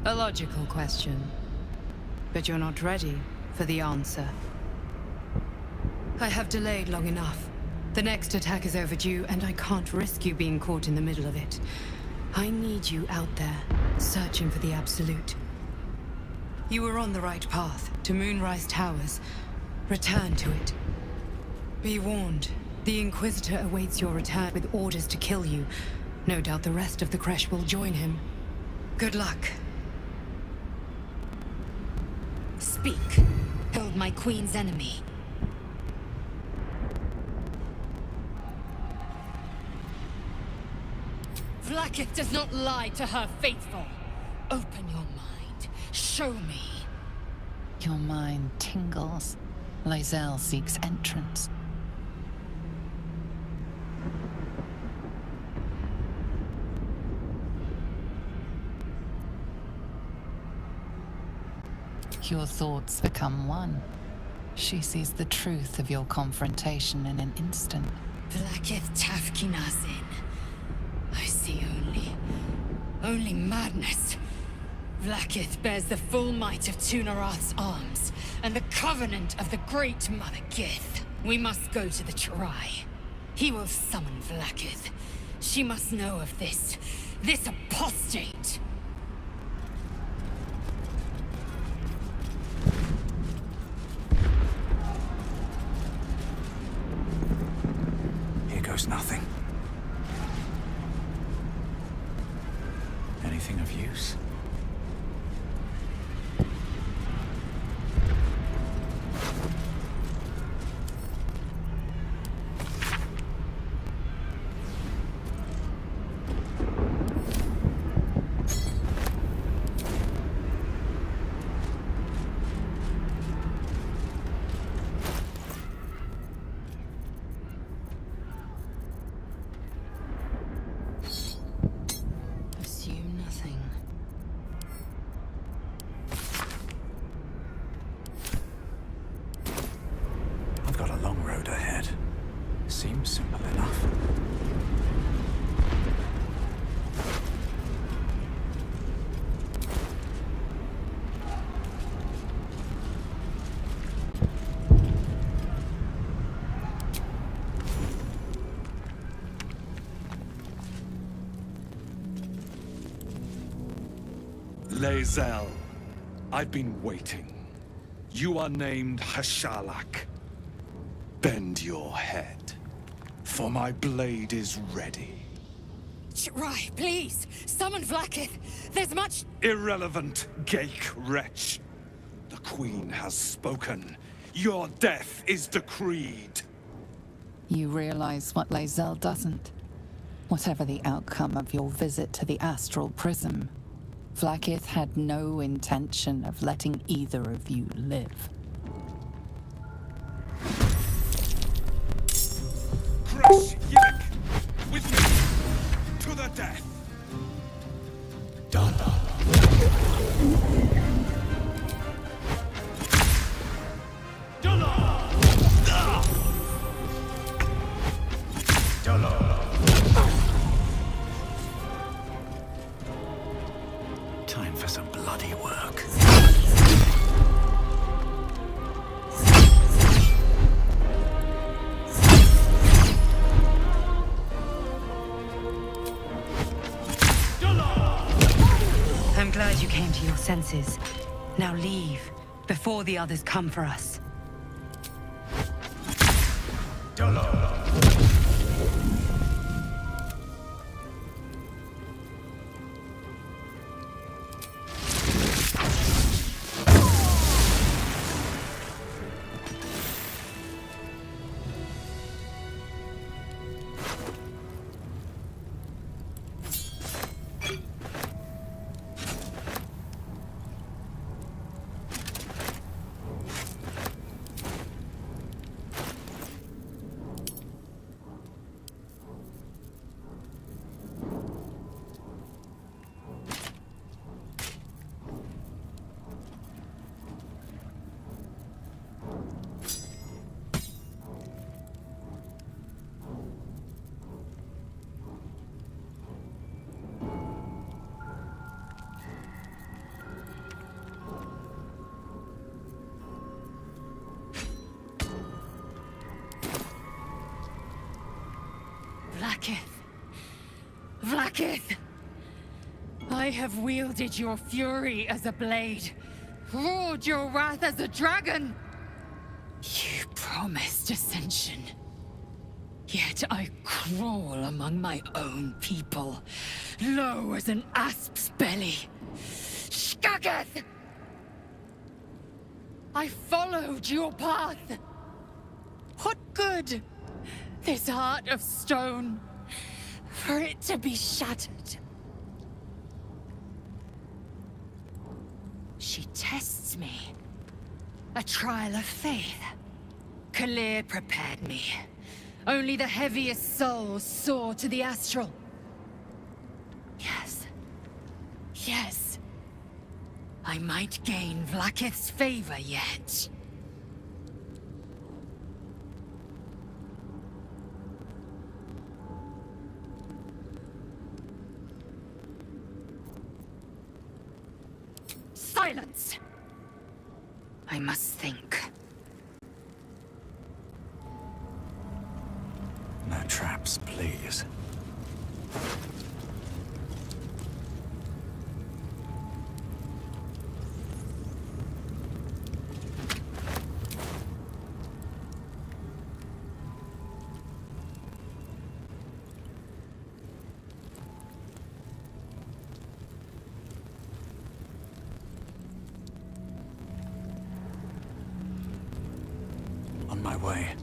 A logical question. But you're not ready for the answer. I have delayed long enough. The next attack is overdue, and I can't risk you being caught in the middle of it. I need you out there, searching for the Absolute. You were on the right path, to Moonrise Towers. Return to it. Be warned, the Inquisitor awaits your return with orders to kill you. No doubt the rest of the Kresh will join him. Good luck. Speak. Killed my queen's enemy. Vlaakith does not lie to her faithful. Open your mind. Show me. Your mind tingles. Lae'zel seeks entrance. Your thoughts become one. She sees the truth of your confrontation in an instant. Vlaakith Tafkinazin. I see only madness. Vlaakith bears the full might of Tunarath's arms, and the covenant of the Great Mother Gith. We must go to the Chirai. He will summon Vlaakith. She must know of this apostate. Here goes nothing. Anything of use? Seems simple enough. Lae'zel, I've been waiting. You are named Hashalak. Bend your head. For my blade is ready. Chirai, please! Summon Vlaakith! There's much— Irrelevant, Geik wretch. The Queen has spoken. Your death is decreed. You realize what Lae'zel doesn't. Whatever the outcome of your visit to the Astral Prism, Vlaakith had no intention of letting either of you live. Crush Yimik! With me! To the death! Done. Time for some bloody work. I'm glad you came to your senses. Now leave, before the others come for us. Vlakith! I have wielded your fury as a blade, roared your wrath as a dragon. You promised ascension. Yet I crawl among my own people, low as an asp's belly. Shkageth! I followed your path. What good? This heart of stone, for it to be shattered. She tests me. A trial of faith. Kalir prepared me. Only the heaviest souls soar to the astral. Yes. Yes. I might gain Vlakith's favor yet. Silence! I must think. No traps, please. On my way.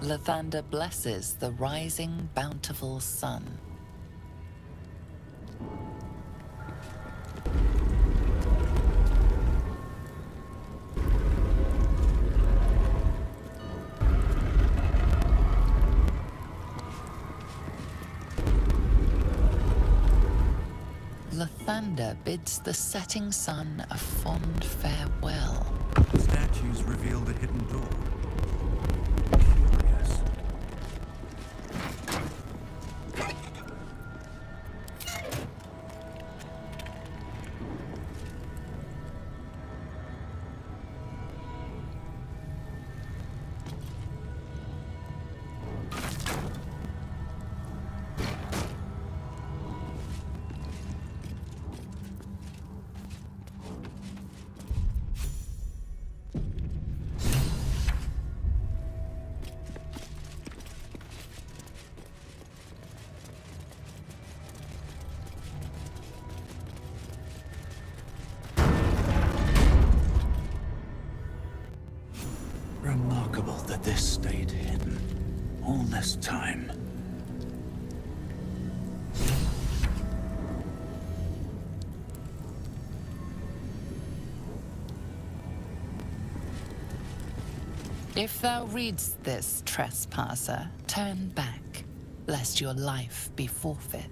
Lathander blesses the rising, bountiful sun. Lathander bids the setting sun a fond farewell. Statues reveal the hidden door. Curious. Remarkable that this stayed hidden all this time. If thou readst this, trespasser, turn back, lest your life be forfeit.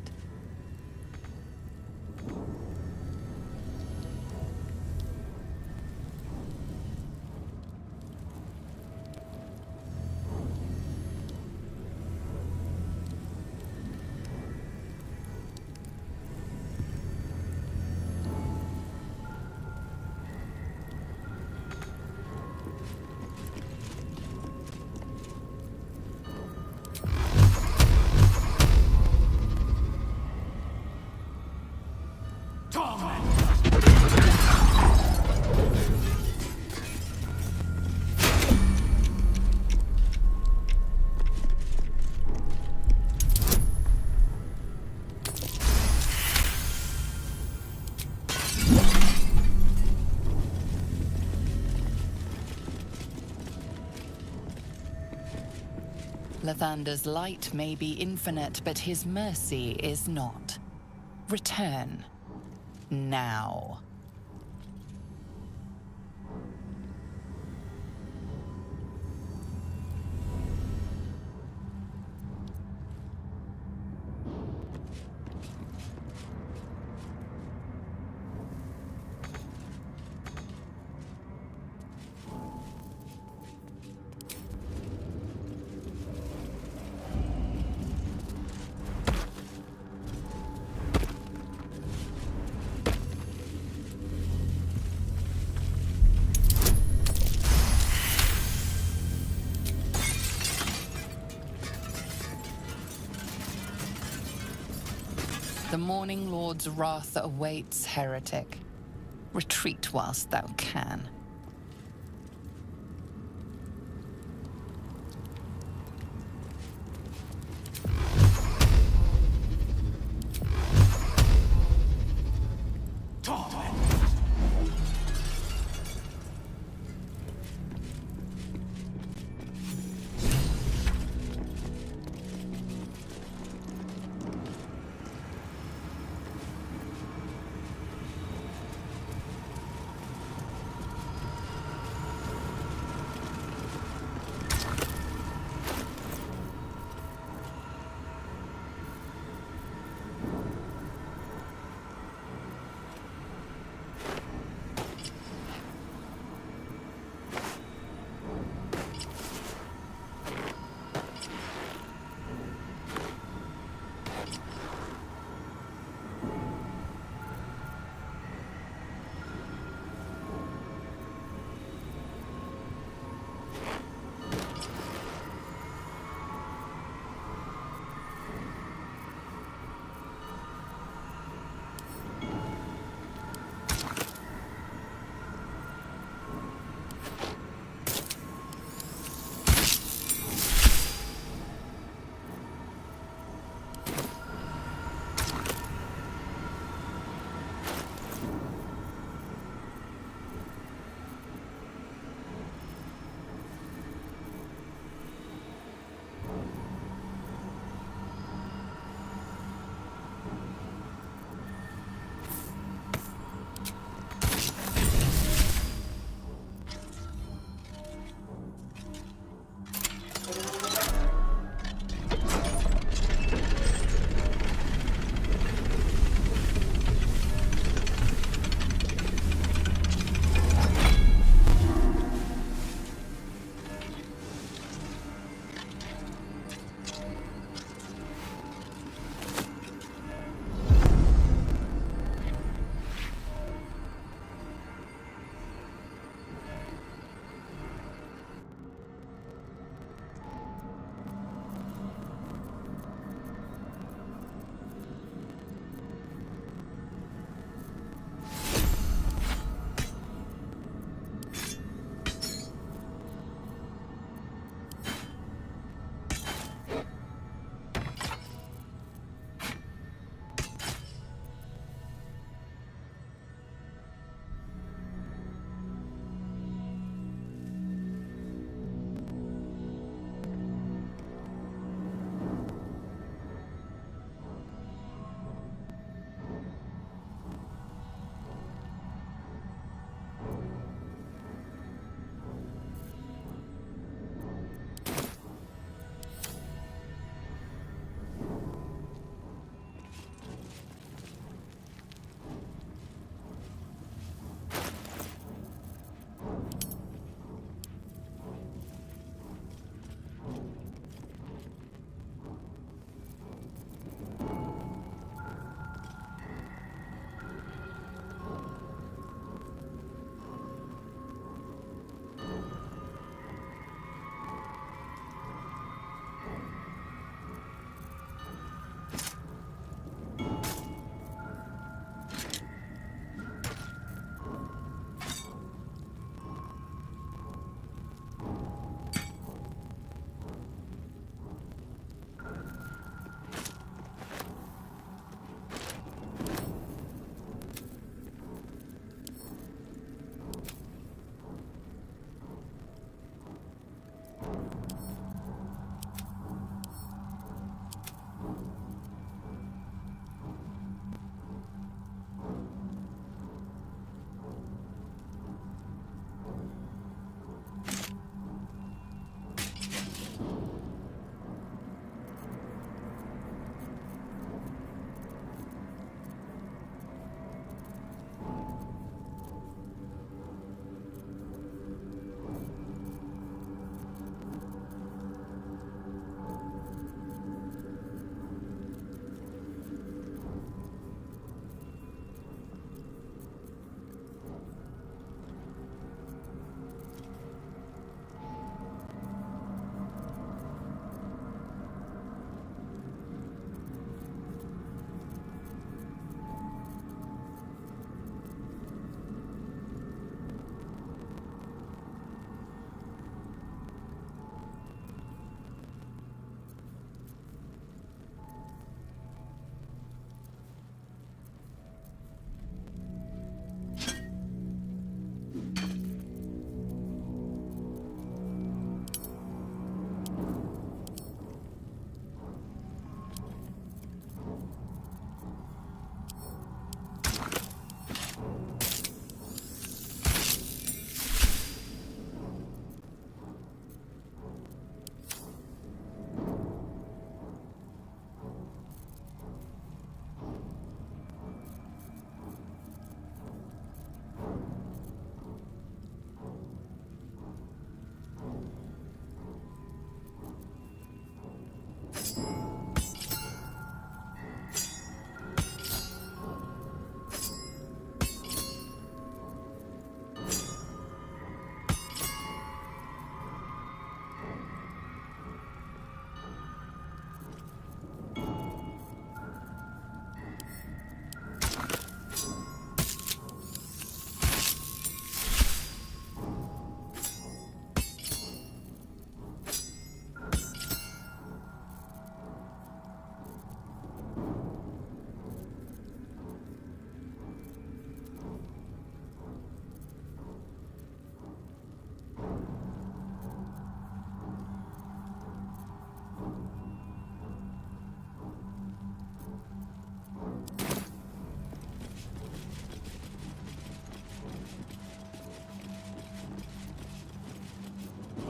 Lathander's light may be infinite, but his mercy is not. Return. Now. The Morning Lord's wrath awaits, heretic. Retreat whilst thou can.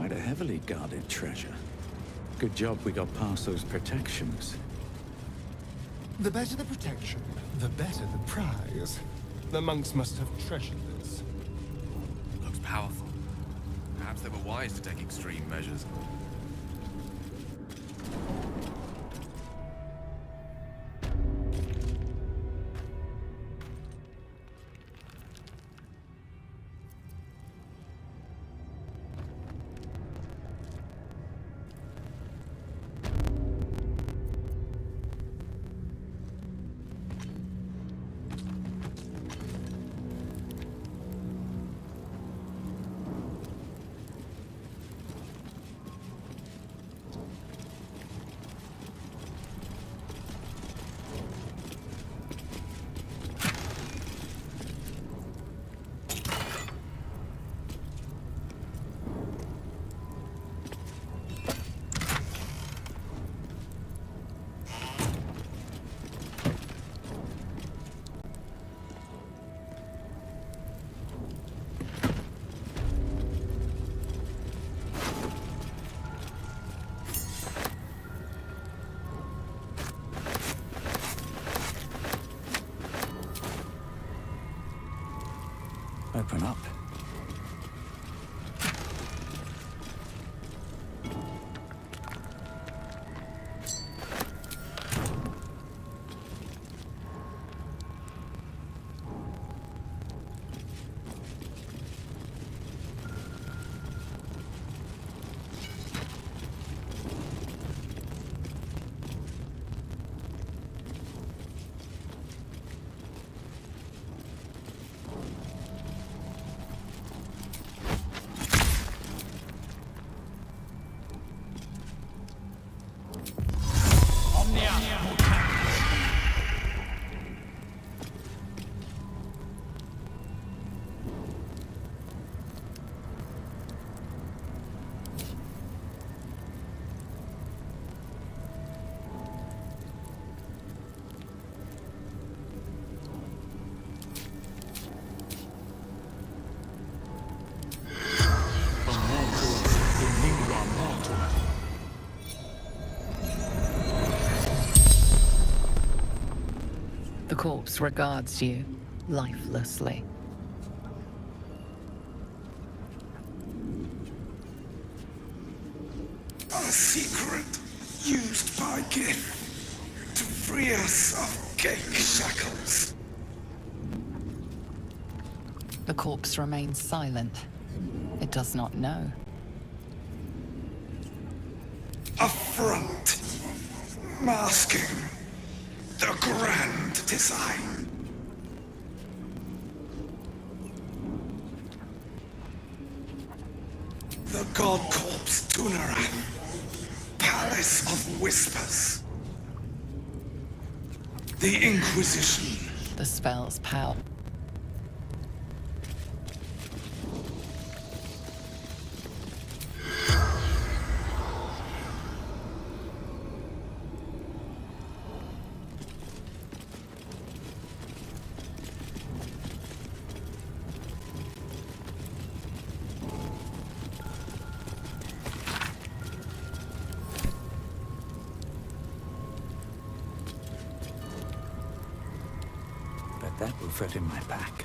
quite a heavily guarded treasure. Good job we got past those protections. The better the protection, the better the prize. The monks must have treasured this. Looks powerful. Perhaps they were wise to take extreme measures. Open up. The corpse regards you lifelessly. A secret used by Gith to free us of Gate shackles. The corpse remains silent. It does not know. A front, masking the grand design. The God Corpse Tunarath, Palace of Whispers. The Inquisition. The spell's power. Bet that will fit in my pack.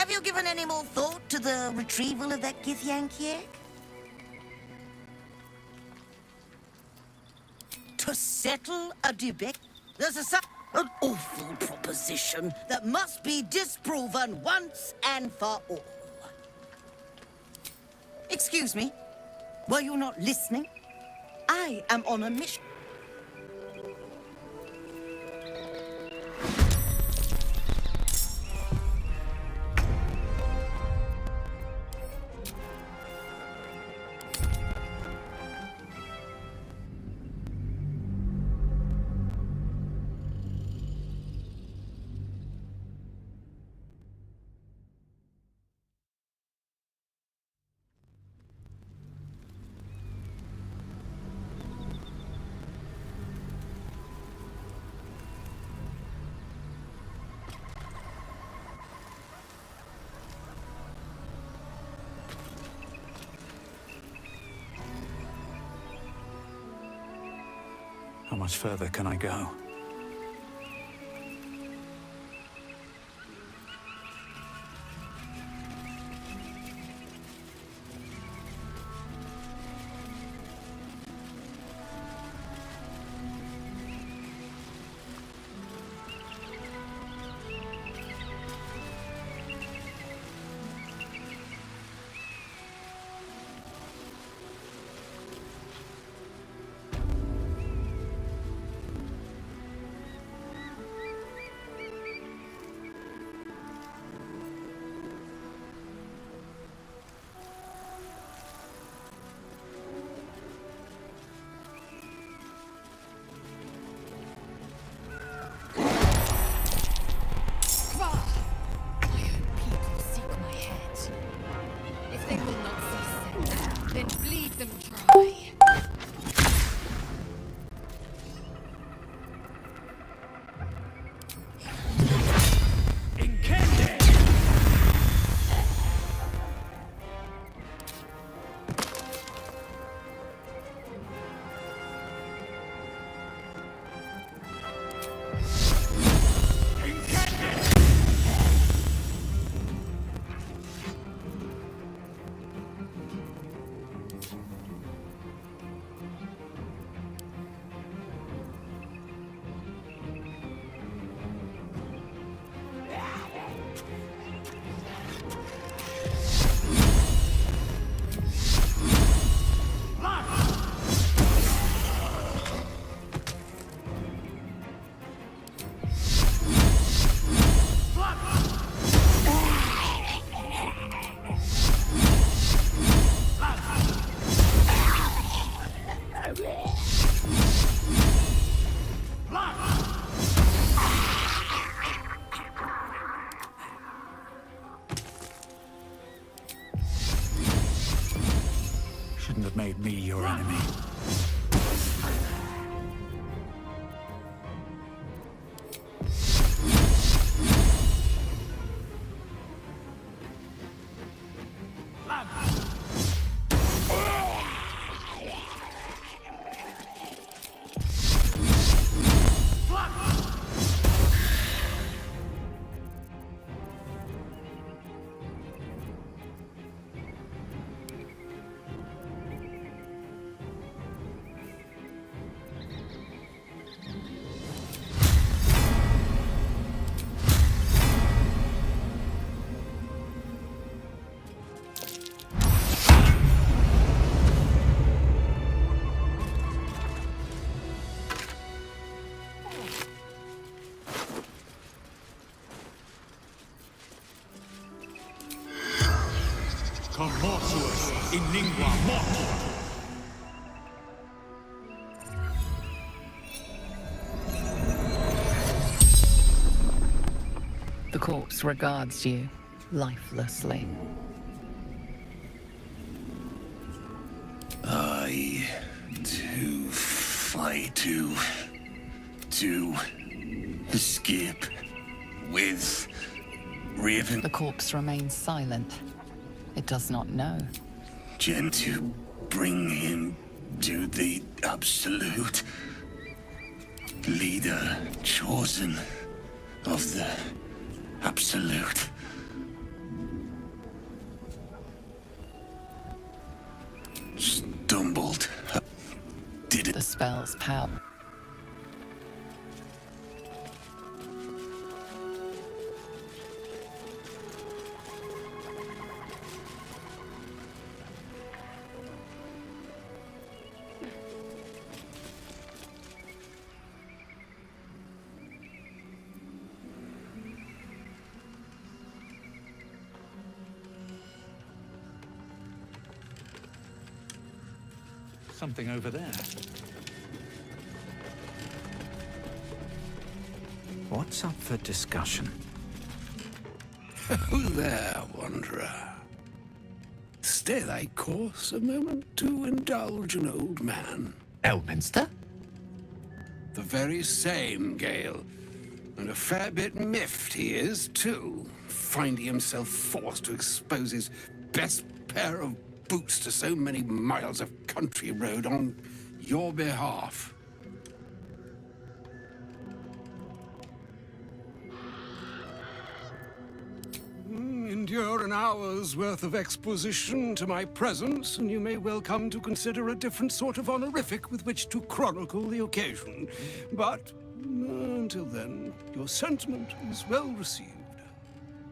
Have you given any more thought to the retrieval of that Githyanki egg? To settle a debate? An awful proposition that must be disproven once and for all. Excuse me, were you not listening? I am on a mission. How much further can I go? Shouldn't have made me your enemy. Commotus in lingua mortis. The corpse regards you lifelessly. I too fight to escape with Raven. The corpse remains silent. It does not know. Jen, to bring him to the absolute leader chosen of the absolute. stumbled. Did it? The spell's power. Something over there. What's up for discussion? Oh, there, wanderer. Stay thy course a moment to indulge an old man. Elminster? The very same, Gale. And a fair bit miffed he is, too, finding himself forced to expose his best pair of boots to so many miles of country road on your behalf. Endure an hour's worth of exposition to my presence, and you may well come to consider a different sort of honorific with which to chronicle the occasion. But until then, your sentiment is well received.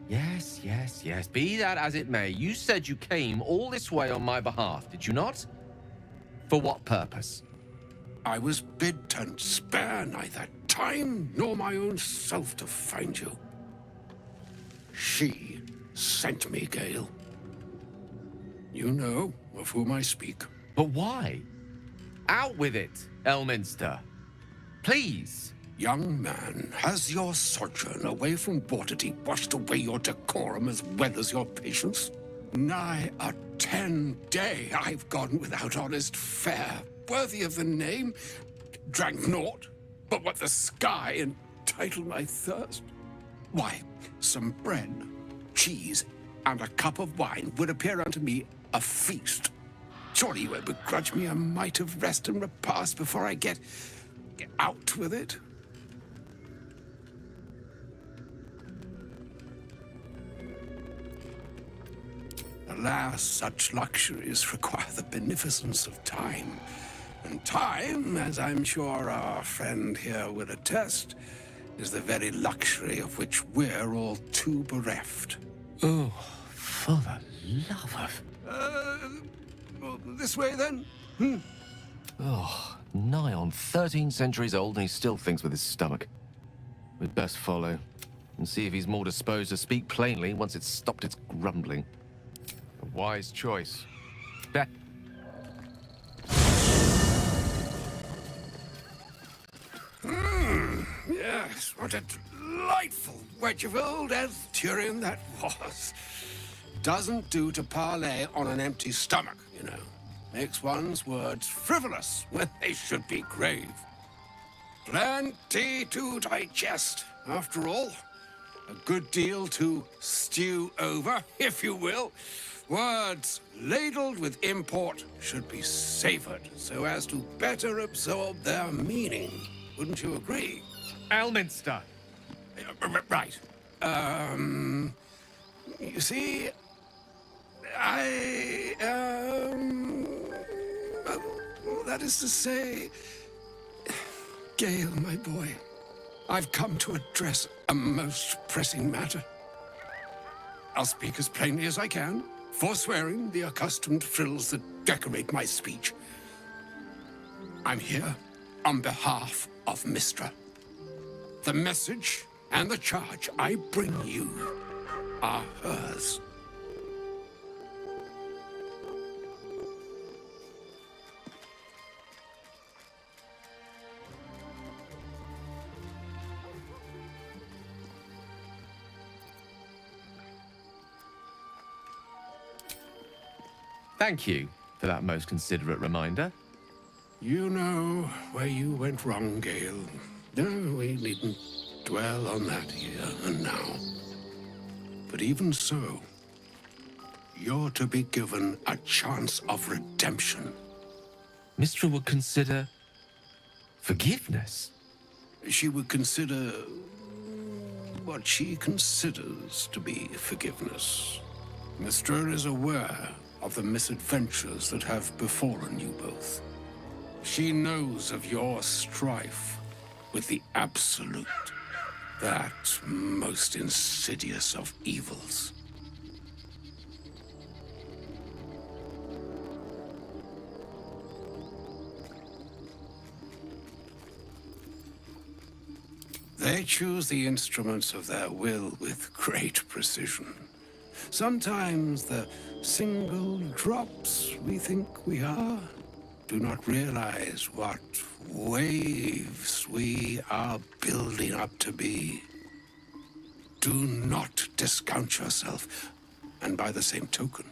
Yes, yes, yes. Be that as it may, you said you came all this way on my behalf, did you not? For what purpose? I was bid to spare neither time nor my own self to find you. She sent me, Gale. You know of whom I speak. But why? Out with it, Elminster. Please. Young man, has your sojourn away from Waterdeep washed away your decorum as well as your patience? Nigh a 10-day I've gone without honest fare, worthy of the name. Drank naught but what the sky entitled my thirst. Why, some bread, cheese, and a cup of wine would appear unto me a feast. Surely you won't begrudge me a mite of rest and repast before I get out with it? Alas, such luxuries require the beneficence of time. And time, as I'm sure our friend here will attest, is the very luxury of which we're all too bereft. Oh, for the love of... This way, then? Oh, nigh on 13 centuries old and he still thinks with his stomach. We'd best follow and see if he's more disposed to speak plainly once it's stopped its grumbling. A wise choice. Yes, what a delightful wedge of old Arthurian that was. Doesn't do to parley on an empty stomach, you know. Makes one's words frivolous when they should be grave. Plenty to digest, after all. A good deal to stew over, if you will. Words ladled with import should be savored so as to better absorb their meaning. Wouldn't you agree? Elminster! Right. You see, that is to say, Gale, my boy, I've come to address a most pressing matter. I'll speak as plainly as I can, forswearing the accustomed frills that decorate my speech. I'm here on behalf of Mistra. The message and the charge I bring you are hers. Thank you for that most considerate reminder. You know where you went wrong, Gale. No, we needn't dwell on that here and now. But even so, you're to be given a chance of redemption. Mistra would consider forgiveness. She would consider what she considers to be forgiveness. Mistra is aware of the misadventures that have befallen you both. She knows of your strife with the Absolute, that most insidious of evils. They choose the instruments of their will with great precision. Sometimes the single drops we think we are do not realize what waves we are building up to be. Do not discount yourself, and by the same token,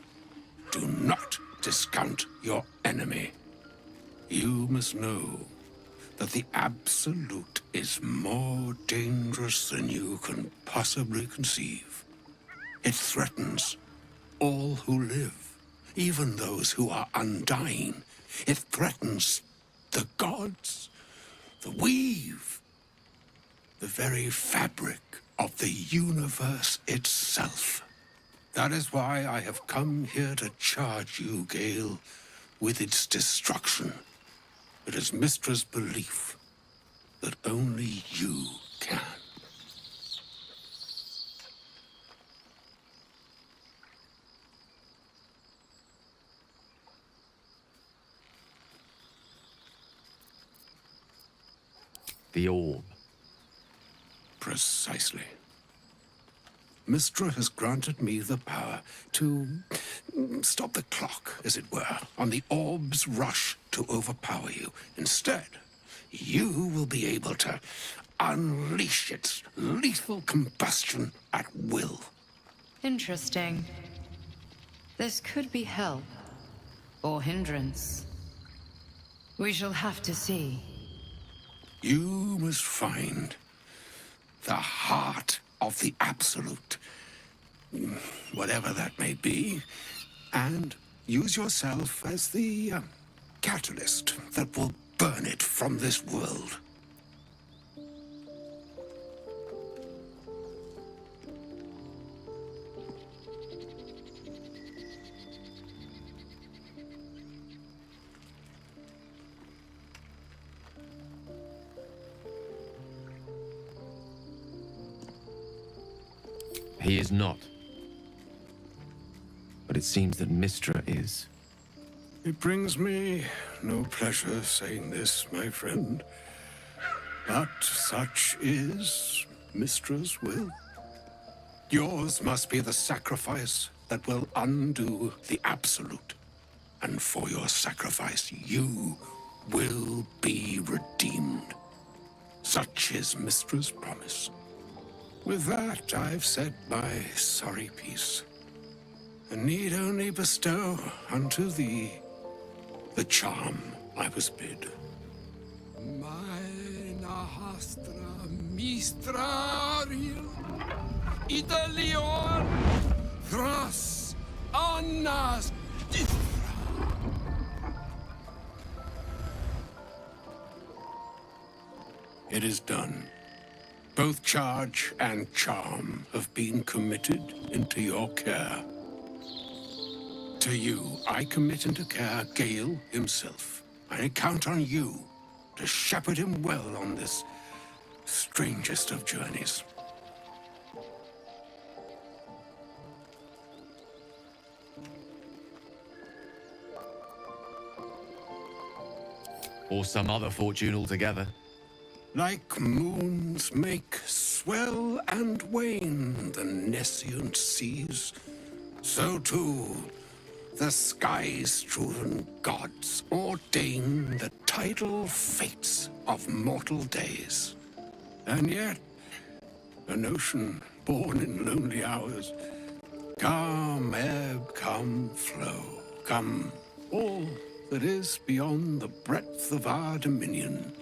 do not discount your enemy. You must know that the Absolute is more dangerous than you can possibly conceive. It threatens all who live, even those who are undying. It threatens the gods, the weave, the very fabric of the universe itself. That is why I have come here to charge you, Gale, with its destruction. It is Mystra's belief that only you can. The orb. Precisely. Mystra has granted me the power to stop the clock, as it were, on the orb's rush to overpower you. Instead, you will be able to unleash its lethal combustion at will. Interesting. This could be help, or hindrance. We shall have to see. You must find the heart of the Absolute, whatever that may be, and use yourself as the catalyst that will burn it from this world. He is not. But it seems that Mystra is. It brings me no pleasure saying this, my friend. But such is Mystra's will. Yours must be the sacrifice that will undo the Absolute. And for your sacrifice, you will be redeemed. Such is Mystra's promise. With that, I've said my sorry piece, and need only bestow unto thee the charm I was bid. Meine hastra mistraril, Italion, thras, annas, It is done. Both charge and charm have been committed into your care. To you, I commit into care Gale himself. I count on you to shepherd him well on this strangest of journeys. Or some other fortune altogether. Like moons make swell and wane the nescient seas, so too the sky-strewn gods ordain the tidal fates of mortal days. And yet, an ocean born in lonely hours, come ebb, come flow, come all that is beyond the breadth of our dominion.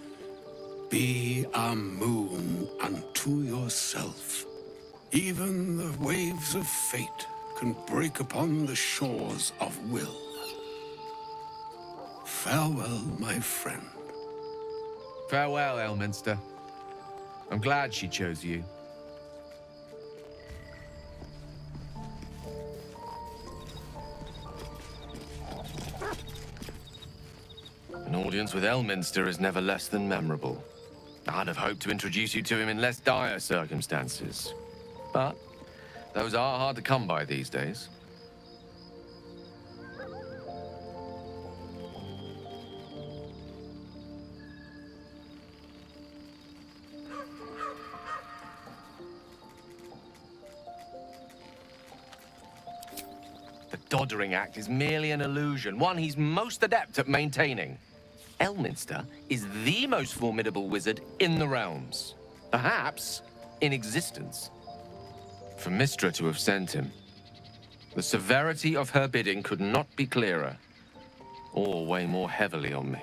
Be a moon unto yourself. Even the waves of fate can break upon the shores of will. Farewell, my friend. Farewell, Elminster. I'm glad she chose you. audience with Elminster is never less than memorable. I'd have hoped to introduce you to him in less dire circumstances. But those are hard to come by these days. The Doddering Act is merely an illusion, one he's most adept at maintaining. Elminster is the most formidable wizard in the realms. Perhaps in existence. For Mystra to have sent him, the severity of her bidding could not be clearer, or weigh more heavily on me.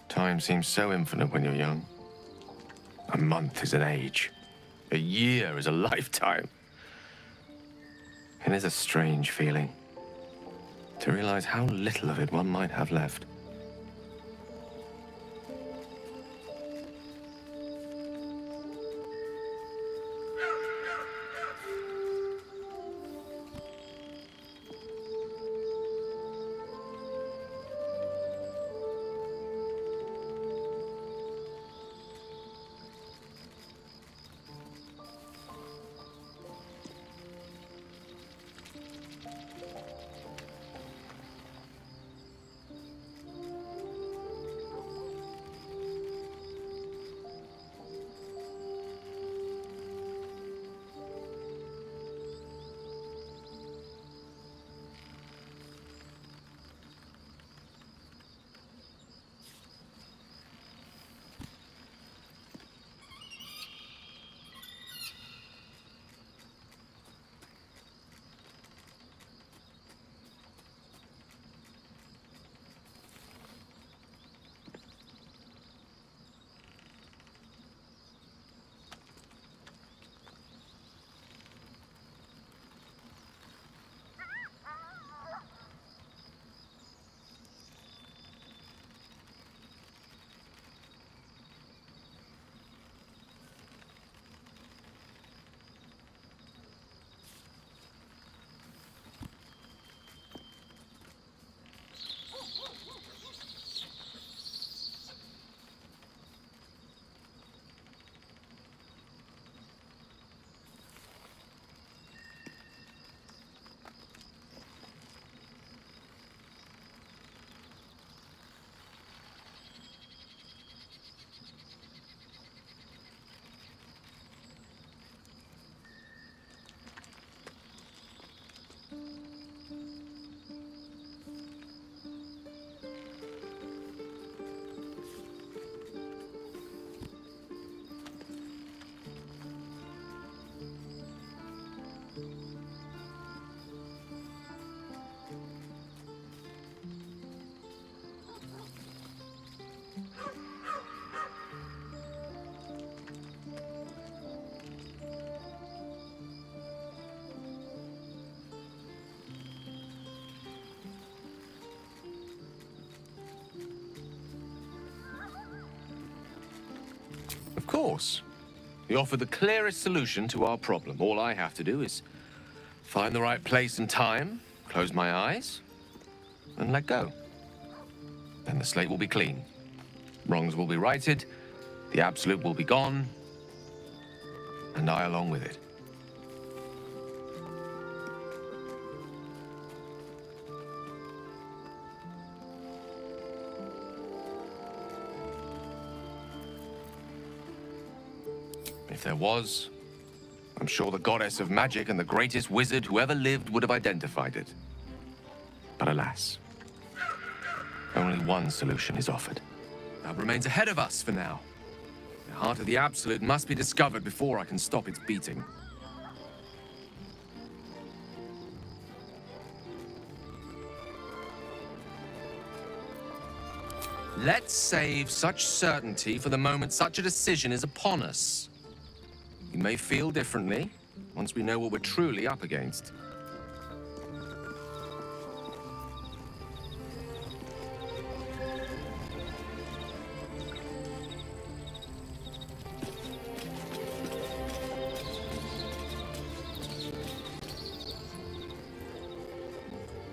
Time seems so infinite when you're young. A month is an age. A year is a lifetime. It is a strange feeling to realize how little of it one might have left. Of course. You offer the clearest solution to our problem. All I have to do is find the right place and time, close my eyes, and let go. Then the slate will be clean. Wrongs will be righted, the absolute will be gone, and I along with it. If there was, I'm sure the goddess of magic and the greatest wizard who ever lived would have identified it. But alas, only one solution is offered. That remains ahead of us for now. The heart of the Absolute must be discovered before I can stop its beating. Let's save such certainty for the moment such a decision is upon us. We may feel differently once we know what we're truly up against.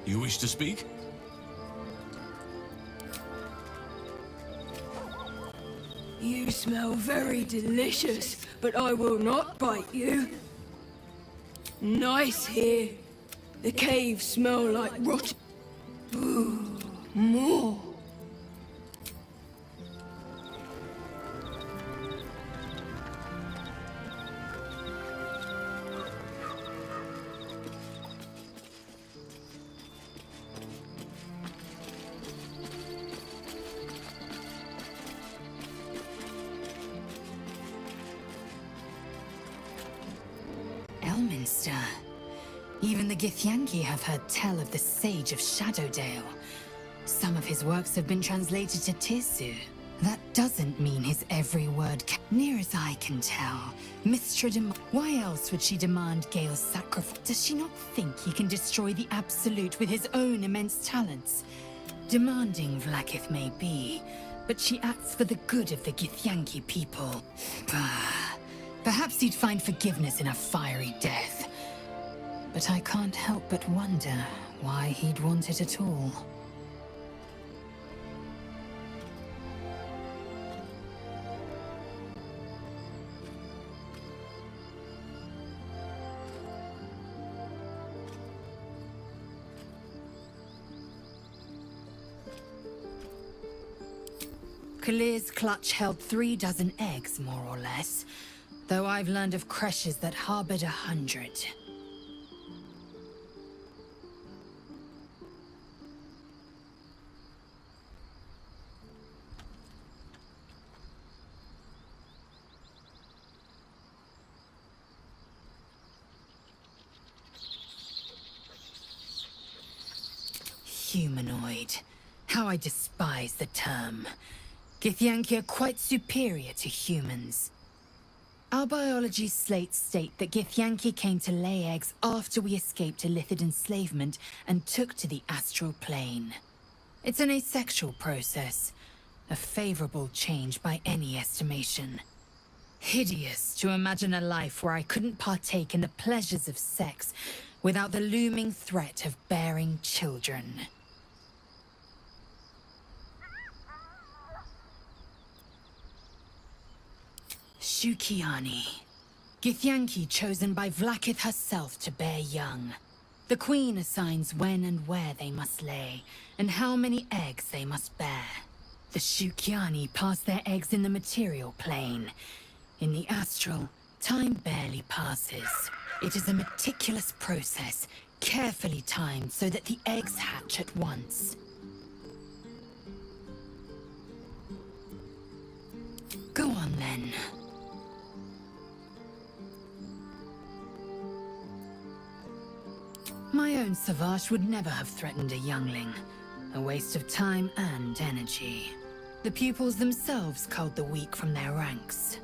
You wish to speak? You smell very delicious, but I will not bite you. Nice here. The caves smell like rotten. Ooh, more. Elminster. Even the Githyanki have heard tell of the Sage of Shadowdale. Some of his works have been translated to Tirsu. That doesn't mean his every word Near as I can tell, Mistra why else would she demand Gale's sacrifice? Does she not think he can destroy the Absolute with his own immense talents? Demanding Vlaakith may be, but she acts for the good of the Githyanki people. Perhaps he'd find forgiveness in a fiery death. But I can't help but wonder why he'd want it at all. Kalir's clutch held 3 dozen eggs, more or less, though I've learned of creches that harbored 100. Humanoid. How I despise the term. Githyanki are quite superior to humans. Our biology slates state that Githyanki came to lay eggs after we escaped Illithid enslavement and took to the astral plane. It's an asexual process, a favorable change by any estimation. Hideous to imagine a life where I couldn't partake in the pleasures of sex without the looming threat of bearing children. Shukiani. Githyanki chosen by Vlaakith herself to bear young. The Queen assigns when and where they must lay, and how many eggs they must bear. The Shukiani pass their eggs in the material plane. In the astral, time barely passes. It is a meticulous process, carefully timed so that the eggs hatch at once. Go on then. My own Savage would never have threatened a youngling. A waste of time and energy. The pupils themselves culled the weak from their ranks.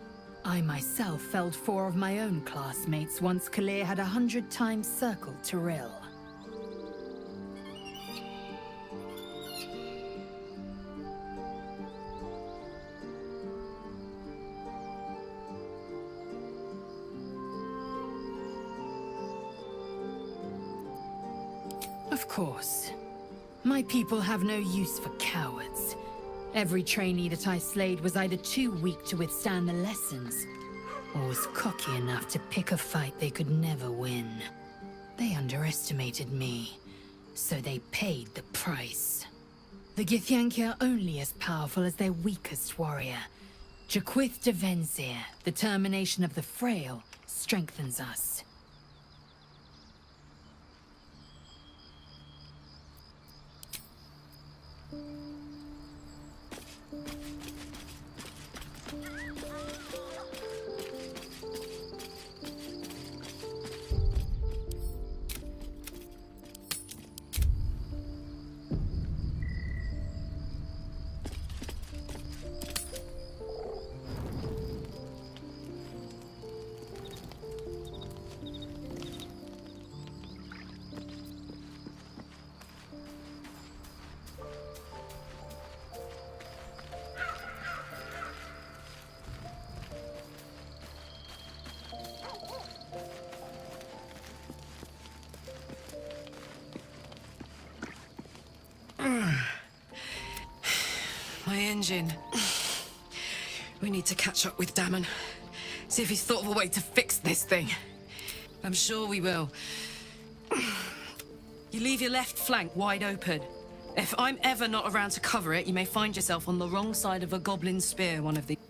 I myself felled 4 of my own classmates once Kalir had 100 times circled Tyrell. Of course. My people have no use for cowards. Every trainee that I slayed was either too weak to withstand the lessons, or was cocky enough to pick a fight they could never win. They underestimated me, so they paid the price. The Githyanki are only as powerful as their weakest warrior. Jaquith de Venzir, the termination of the frail, strengthens us. My engine. We need to catch up with Damon. See if he's thought of a way to fix this thing. I'm sure we will. You leave your left flank wide open. If I'm ever not around to cover it, you may find yourself on the wrong side of a goblin spear one of these.